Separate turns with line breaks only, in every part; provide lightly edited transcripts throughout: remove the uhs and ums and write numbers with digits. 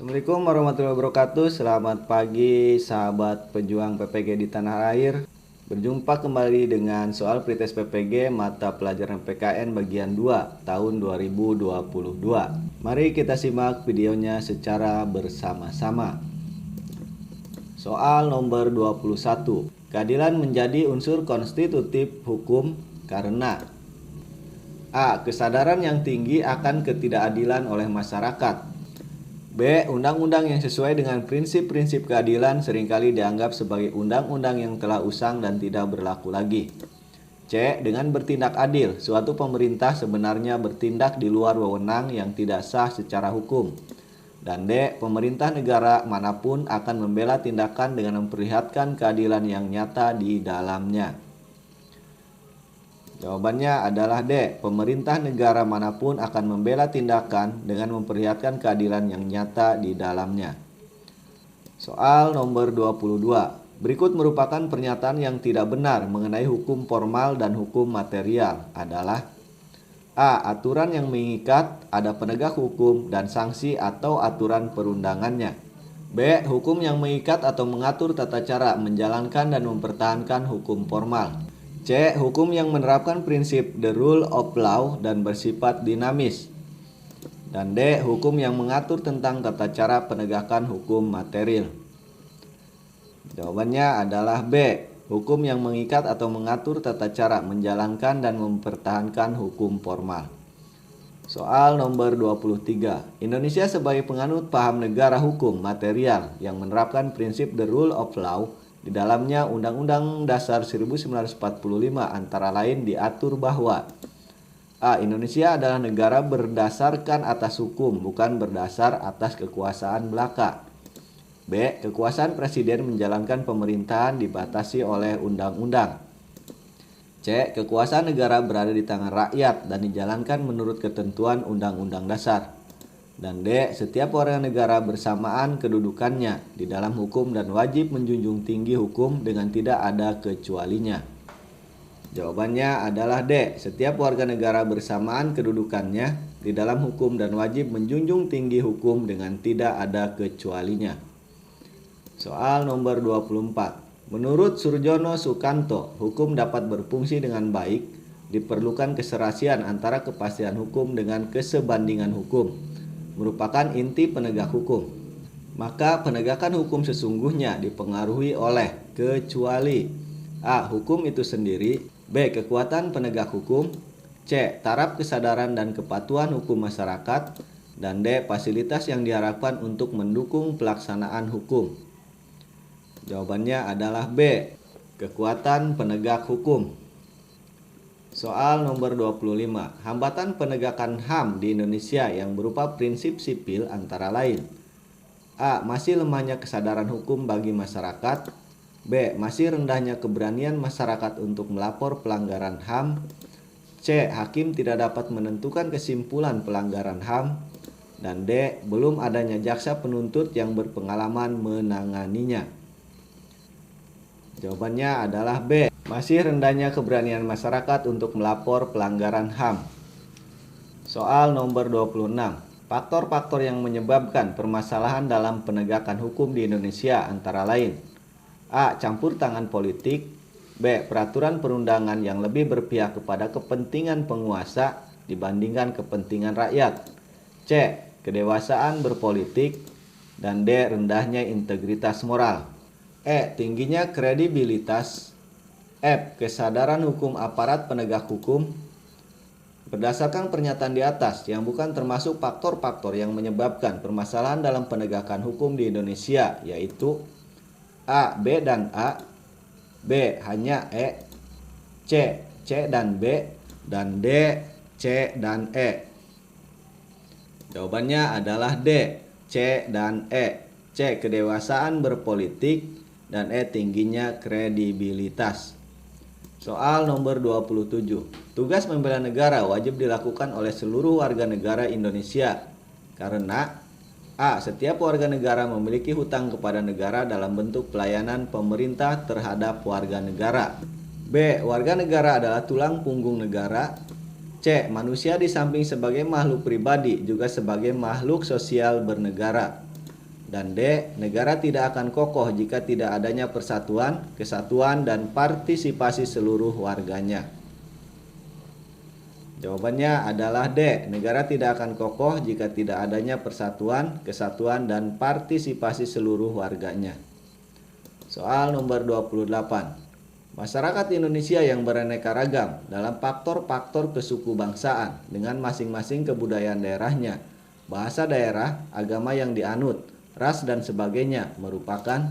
Assalamualaikum warahmatullahi wabarakatuh. Selamat pagi sahabat pejuang PPG di tanah air. Berjumpa kembali dengan soal pretest PPG mata pelajaran PKN bagian 2 tahun 2022. Mari kita simak videonya secara bersama-sama. Soal nomor 21. Keadilan menjadi unsur konstitutif hukum karena A. Kesadaran yang tinggi akan ketidakadilan oleh masyarakat. B. Undang-undang yang sesuai dengan prinsip-prinsip keadilan seringkali dianggap sebagai undang-undang yang telah usang dan tidak berlaku lagi. C. Dengan bertindak adil, suatu pemerintah sebenarnya bertindak di luar wewenang yang tidak sah secara hukum. Dan D. Pemerintah negara manapun akan membela tindakan dengan memperlihatkan keadilan yang nyata di dalamnya. Jawabannya adalah D. Pemerintah negara manapun akan membela tindakan dengan memperlihatkan keadilan yang nyata di dalamnya. Soal nomor 22. Berikut merupakan pernyataan yang tidak benar mengenai hukum formal dan hukum material adalah A. Aturan yang mengikat, ada penegak hukum dan sanksi atau aturan perundangannya. B. Hukum yang mengikat atau mengatur tata cara menjalankan dan mempertahankan hukum formal. C. Hukum yang menerapkan prinsip the rule of law dan bersifat dinamis. Dan D. Hukum yang mengatur tentang tata cara penegakan hukum material. Jawabannya adalah B. Hukum yang mengikat atau mengatur tata cara menjalankan dan mempertahankan hukum formal. Soal nomor 23. Indonesia sebagai penganut paham negara hukum material yang menerapkan prinsip the rule of law, di dalamnya Undang-Undang Dasar 1945 antara lain diatur bahwa A. Indonesia adalah negara berdasarkan atas hukum, bukan berdasar atas kekuasaan belaka. B. Kekuasaan presiden menjalankan pemerintahan dibatasi oleh undang-undang. C. Kekuasaan negara berada di tangan rakyat dan dijalankan menurut ketentuan Undang-Undang Dasar. Dan D. Setiap warga negara bersamaan kedudukannya di dalam hukum dan wajib menjunjung tinggi hukum dengan tidak ada kecualinya. Jawabannya adalah D. Setiap warga negara bersamaan kedudukannya di dalam hukum dan wajib menjunjung tinggi hukum dengan tidak ada kecualinya. Soal nomor 24. Menurut Surjono Sukanto, hukum dapat berfungsi dengan baik, diperlukan keserasian antara kepastian hukum dengan kesebandingan hukum. Merupakan inti penegak hukum. Maka penegakan hukum sesungguhnya dipengaruhi oleh kecuali A. Hukum itu sendiri. B. Kekuatan penegak hukum. C. Taraf kesadaran dan kepatuhan hukum masyarakat. Dan D. Fasilitas yang diharapkan untuk mendukung pelaksanaan hukum. Jawabannya adalah B. Kekuatan penegak hukum. Soal nomor 25. Hambatan penegakan HAM di Indonesia yang berupa prinsip sipil antara lain. A. Masih lemahnya kesadaran hukum bagi masyarakat. B. Masih rendahnya keberanian masyarakat untuk melapor pelanggaran HAM. C. Hakim tidak dapat menentukan kesimpulan pelanggaran HAM. Dan D. Belum adanya jaksa penuntut yang berpengalaman menanganinya. Jawabannya adalah B. Masih rendahnya keberanian masyarakat untuk melapor pelanggaran HAM. Soal nomor 26. Faktor-faktor yang menyebabkan permasalahan dalam penegakan hukum di Indonesia antara lain. A. Campur tangan politik. B. Peraturan perundangan yang lebih berpihak kepada kepentingan penguasa dibandingkan kepentingan rakyat. C. Kedewasaan berpolitik. Dan D. Rendahnya integritas moral. E. Tingginya kredibilitas. F. Kesadaran hukum aparat penegak hukum. Berdasarkan pernyataan di atas yang bukan termasuk faktor-faktor yang menyebabkan permasalahan dalam penegakan hukum di Indonesia, yaitu A. B dan A. B. Hanya E. C. C dan B. Dan D. C dan E. Jawabannya adalah D. C dan E. C. Kedewasaan berpolitik. Dan E. Tingginya kredibilitas. Soal nomor 27. Tugas membela negara wajib dilakukan oleh seluruh warga negara Indonesia karena A. Setiap warga negara memiliki hutang kepada negara dalam bentuk pelayanan pemerintah terhadap warga negara. B. Warga negara adalah tulang punggung negara. C. Manusia di samping sebagai makhluk pribadi juga sebagai makhluk sosial bernegara. Dan D. Negara tidak akan kokoh jika tidak adanya persatuan, kesatuan, dan partisipasi seluruh warganya. Jawabannya adalah D. Negara tidak akan kokoh jika tidak adanya persatuan, kesatuan, dan partisipasi seluruh warganya. Soal nomor 28. Masyarakat Indonesia yang beraneka ragam dalam faktor-faktor kesuku bangsaan dengan masing-masing kebudayaan daerahnya, bahasa daerah, agama yang dianut, ras dan sebagainya merupakan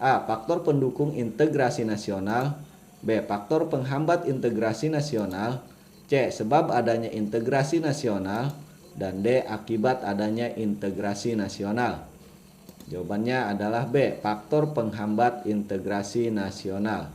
A. Faktor pendukung integrasi nasional, B. Faktor penghambat integrasi nasional, C. Sebab adanya integrasi nasional, dan D. Akibat adanya integrasi nasional. Jawabannya adalah B. Faktor penghambat integrasi nasional.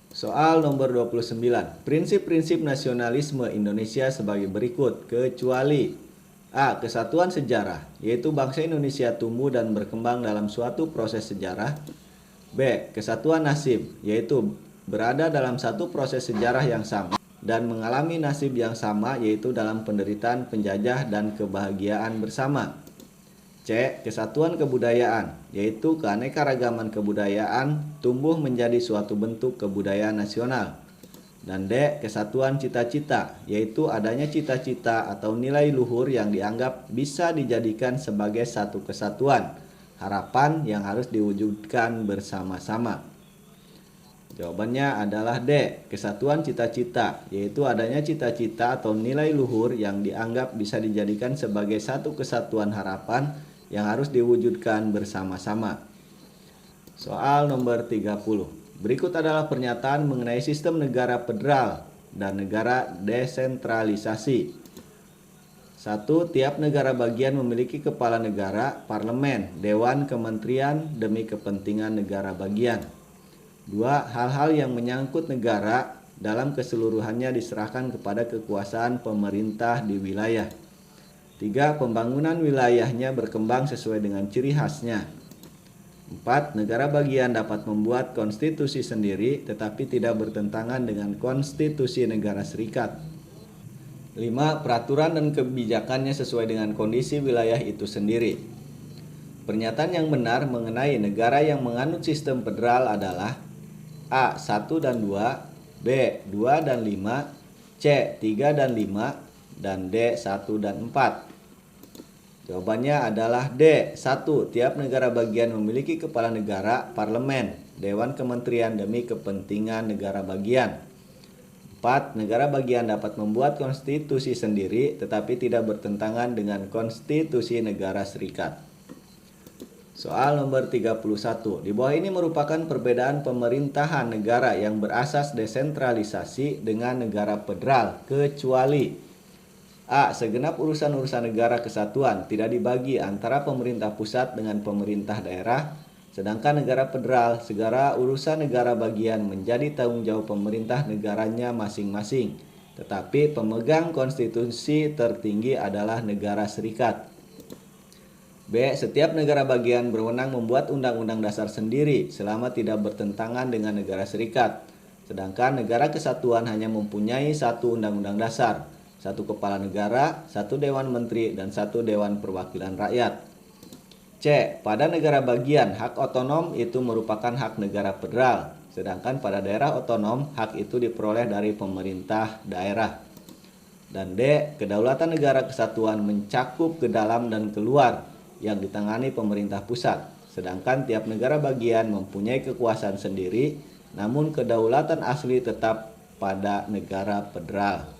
Soal nomor 29. Prinsip-prinsip nasionalisme Indonesia sebagai berikut, kecuali A. Kesatuan sejarah, yaitu bangsa Indonesia tumbuh dan berkembang dalam suatu proses sejarah. B. Kesatuan nasib, yaitu berada dalam satu proses sejarah yang sama dan mengalami nasib yang sama, yaitu dalam penderitaan penjajah dan kebahagiaan bersama. C. Kesatuan kebudayaan, yaitu keanekaragaman kebudayaan tumbuh menjadi suatu bentuk kebudayaan nasional. Dan D. Kesatuan cita-cita, yaitu adanya cita-cita atau nilai luhur yang dianggap bisa dijadikan sebagai satu kesatuan, harapan yang harus diwujudkan bersama-sama. Jawabannya adalah D. Kesatuan cita-cita, yaitu adanya cita-cita atau nilai luhur yang dianggap bisa dijadikan sebagai satu kesatuan harapan yang harus diwujudkan bersama-sama. Soal nomor 30. Berikut adalah pernyataan mengenai sistem negara federal dan negara desentralisasi. 1. Tiap negara bagian memiliki kepala negara, parlemen, dewan, kementerian demi kepentingan negara bagian. 2. Hal-hal yang menyangkut negara dalam keseluruhannya diserahkan kepada kekuasaan pemerintah di wilayah. 3. Pembangunan wilayahnya berkembang sesuai dengan ciri khasnya. 4. Negara bagian dapat membuat konstitusi sendiri tetapi tidak bertentangan dengan konstitusi negara serikat. 5. Peraturan dan kebijakannya sesuai dengan kondisi wilayah itu sendiri. Pernyataan yang benar mengenai negara yang menganut sistem federal adalah A. 1 dan 2, B. 2 dan 5, C. 3 dan 5, dan D. 1 dan 4. Jawabannya adalah D. 1. Tiap negara bagian memiliki kepala negara, parlemen, dewan kementerian demi kepentingan negara bagian. 4. Negara bagian dapat membuat konstitusi sendiri tetapi tidak bertentangan dengan konstitusi negara serikat. Soal nomor 31. Di bawah ini merupakan perbedaan pemerintahan negara yang berasas desentralisasi dengan negara federal, kecuali A. Segenap urusan-urusan negara kesatuan tidak dibagi antara pemerintah pusat dengan pemerintah daerah, sedangkan negara federal segala urusan negara bagian menjadi tanggung jawab pemerintah negaranya masing-masing, tetapi pemegang konstitusi tertinggi adalah negara serikat. B. Setiap negara bagian berwenang membuat undang-undang dasar sendiri selama tidak bertentangan dengan negara serikat, sedangkan negara kesatuan hanya mempunyai satu undang-undang dasar, satu kepala negara, satu dewan menteri, dan satu dewan perwakilan rakyat. C. Pada negara bagian, hak otonom itu merupakan hak negara federal, sedangkan pada daerah otonom, hak itu diperoleh dari pemerintah daerah. Dan D. Kedaulatan negara kesatuan mencakup ke dalam dan keluar yang ditangani pemerintah pusat, sedangkan tiap negara bagian mempunyai kekuasaan sendiri, namun kedaulatan asli tetap pada negara federal.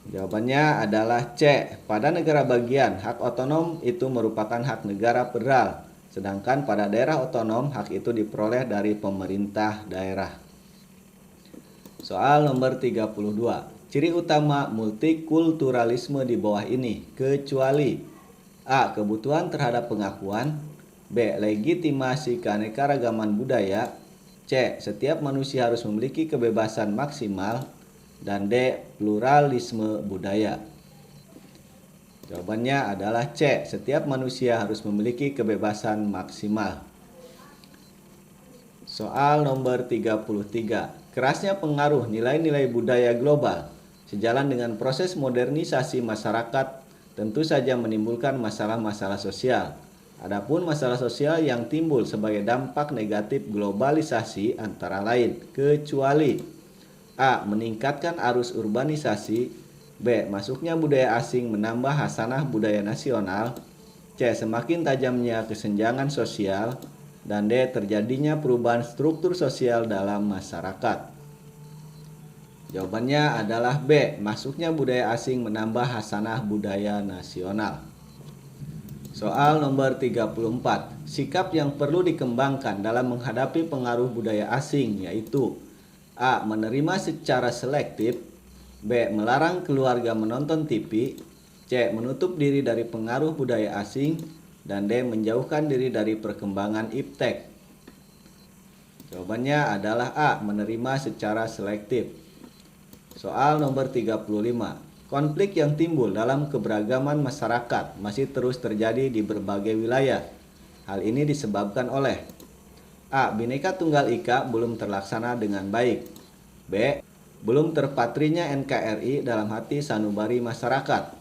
Jawabannya adalah C. Pada negara bagian, hak otonom itu merupakan hak negara federal, sedangkan pada daerah otonom, hak itu diperoleh dari pemerintah daerah. Soal nomor 32. Ciri utama multikulturalisme di bawah ini, kecuali A. Kebutuhan terhadap pengakuan, B. Legitimasi keanekaragaman budaya, C. Setiap manusia harus memiliki kebebasan maksimal, dan D. Pluralisme budaya. Jawabannya adalah C. Setiap manusia harus memiliki kebebasan maksimal. Soal nomor 33. Kerasnya pengaruh nilai-nilai budaya global sejalan dengan proses modernisasi masyarakat tentu saja menimbulkan masalah-masalah sosial. Adapun masalah sosial yang timbul sebagai dampak negatif globalisasi antara lain kecuali A. Meningkatkan arus urbanisasi, B. Masuknya budaya asing menambah hasanah budaya nasional, C. Semakin tajamnya kesenjangan sosial, dan D. Terjadinya perubahan struktur sosial dalam masyarakat. Jawabannya adalah B. Masuknya budaya asing menambah hasanah budaya nasional. Soal nomor 34. Sikap yang perlu dikembangkan dalam menghadapi pengaruh budaya asing yaitu A. Menerima secara selektif, B. Melarang keluarga menonton TV, C. Menutup diri dari pengaruh budaya asing, dan D. Menjauhkan diri dari perkembangan iptek. Jawabannya adalah A. Menerima secara selektif. Soal nomor 35. Konflik yang timbul dalam keberagaman masyarakat masih terus terjadi di berbagai wilayah. Hal ini disebabkan oleh A. Bhinneka Tunggal Ika belum terlaksana dengan baik, B. Belum terpatrinya NKRI dalam hati sanubari masyarakat,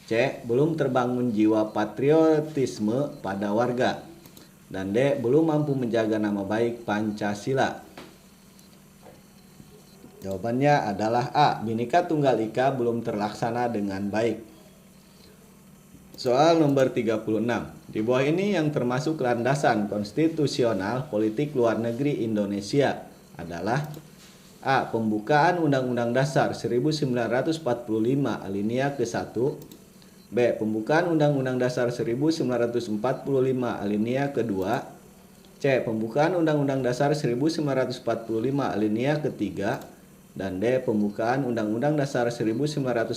C. Belum terbangun jiwa patriotisme pada warga, dan D. Belum mampu menjaga nama baik Pancasila. Jawabannya adalah A. Bhinneka Tunggal Ika belum terlaksana dengan baik. Soal nomor 36. Di bawah ini yang termasuk landasan konstitusional politik luar negeri Indonesia adalah A. Pembukaan Undang-Undang Dasar 1945 alinea ke-1, B. Pembukaan Undang-Undang Dasar 1945 alinea ke-2, C. Pembukaan Undang-Undang Dasar 1945 alinea ke-3, dan D. Pembukaan Undang-Undang Dasar 1945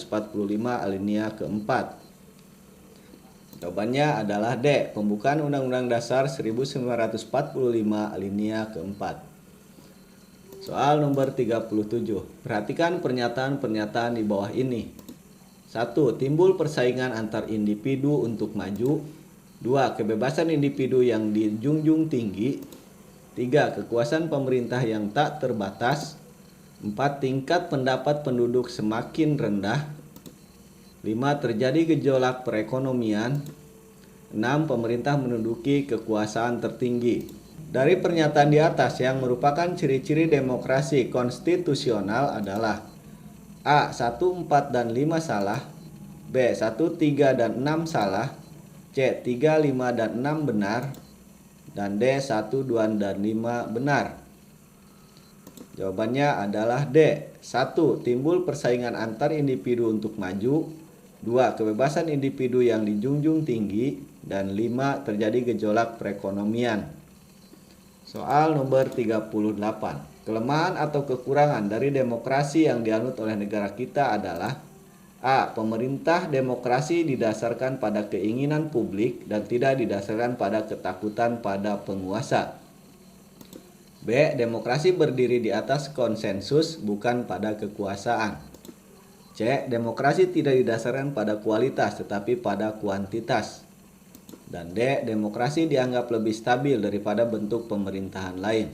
alinea ke-4. Jawabannya adalah D. Pembukaan Undang-Undang Dasar 1945 alinea ke-4. Soal nomor 37. Perhatikan pernyataan-pernyataan di bawah ini. 1. Timbul persaingan antar individu untuk maju. 2. Kebebasan individu yang dijunjung tinggi. 3. Kekuasaan pemerintah yang tak terbatas. 4. Tingkat pendapat penduduk semakin rendah. 5. Terjadi gejolak perekonomian. 6. Pemerintah menduduki kekuasaan tertinggi. Dari pernyataan di atas yang merupakan ciri-ciri demokrasi konstitusional adalah A. 1, 4, dan 5 salah, B. 1, 3, dan 6 salah, C. 3, 5, dan 6 benar, dan D. 1, 2, dan 5 benar. Jawabannya adalah D. 1. Timbul persaingan antar individu untuk maju. 2. Kebebasan individu yang dijunjung tinggi. Dan 5. Terjadi gejolak perekonomian. Soal nomor 38. Kelemahan atau kekurangan dari demokrasi yang dianut oleh negara kita adalah A. Pemerintah demokrasi didasarkan pada keinginan publik dan tidak didasarkan pada ketakutan pada penguasa. B. Demokrasi berdiri di atas konsensus bukan pada kekuasaan. C. Demokrasi tidak didasarkan pada kualitas tetapi pada kuantitas. Dan D. Demokrasi dianggap lebih stabil daripada bentuk pemerintahan lain.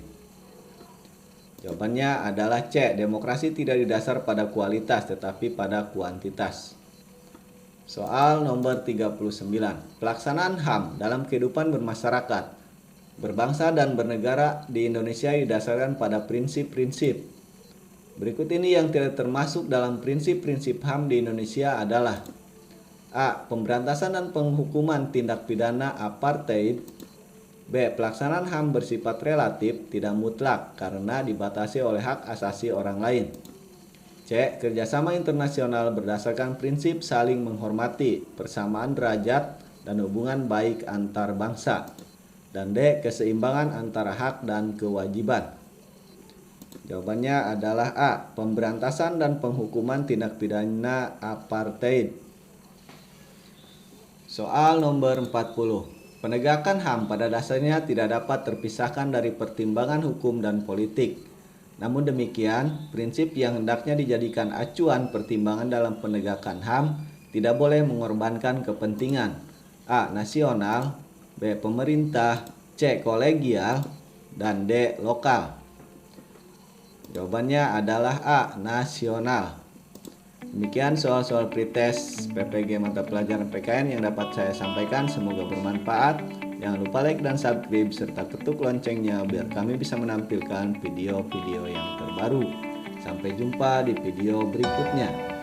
Jawabannya adalah C. Demokrasi tidak didasar pada kualitas tetapi pada kuantitas. Soal nomor 39. Pelaksanaan HAM dalam kehidupan bermasyarakat, berbangsa dan bernegara di Indonesia didasarkan pada prinsip-prinsip. Berikut ini yang tidak termasuk dalam prinsip-prinsip HAM di Indonesia adalah A. Pemberantasan dan penghukuman tindak pidana apartheid. B. Pelaksanaan HAM bersifat relatif, tidak mutlak karena dibatasi oleh hak asasi orang lain. C. Kerjasama internasional berdasarkan prinsip saling menghormati, persamaan derajat, dan hubungan baik antar bangsa. Dan D. Keseimbangan antara hak dan kewajiban. Jawabannya adalah A. Pemberantasan dan penghukuman tindak pidana apartheid. Soal nomor 40. Penegakan HAM pada dasarnya tidak dapat terpisahkan dari pertimbangan hukum dan politik. Namun demikian, prinsip yang hendaknya dijadikan acuan pertimbangan dalam penegakan HAM tidak boleh mengorbankan kepentingan A. Nasional, B. Pemerintah, C. Kolegial, dan D. Lokal. Jawabannya adalah A. Nasional. Demikian soal-soal pretest PPG mata pelajaran PKN yang dapat saya sampaikan, semoga bermanfaat. Jangan lupa like dan subscribe serta ketuk loncengnya biar kami bisa menampilkan video-video yang terbaru. Sampai jumpa di video berikutnya.